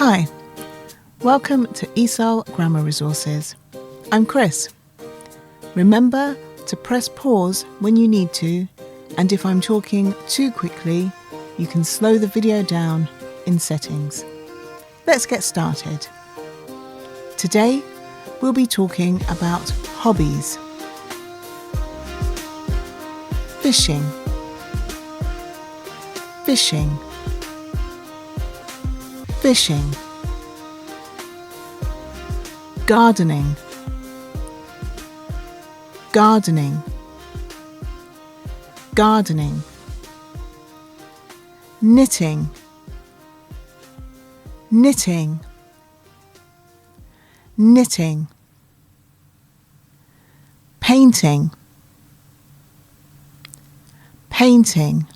Hi, welcome to ESOL Grammar Resources. I'm Chris. Remember to press pause when you need to, and if I'm talking too quickly, you can slow the video down in settings. Let's get started. Today, we'll be talking about hobbies. Fishing, fishing, fishing. Gardening, gardening, gardening. Knitting, knitting, knitting. Painting, painting,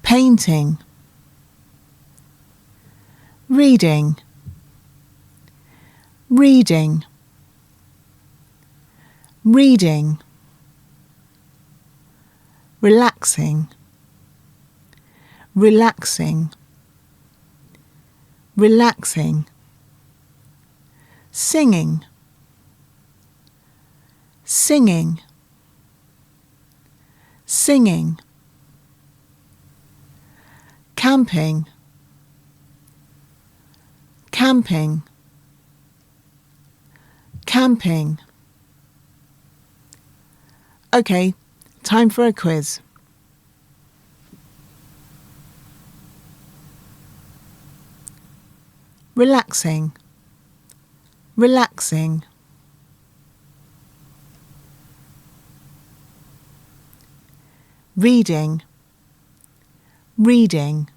painting. Reading, reading, reading. Relaxing, relaxing, relaxing. Singing, singing, singing. Camping, camping, camping. Okay, time for a quiz. Relaxing, relaxing. Reading, reading.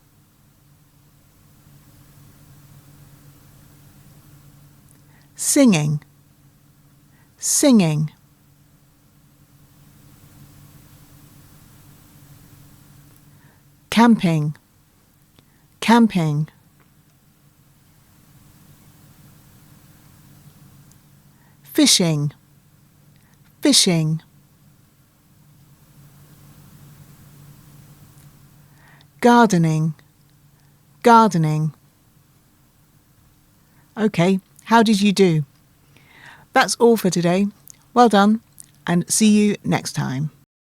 Singing, singing. Camping, camping. Fishing, fishing. Gardening, gardening. Okay, how did you do? That's all for today. Well done, and see you next time.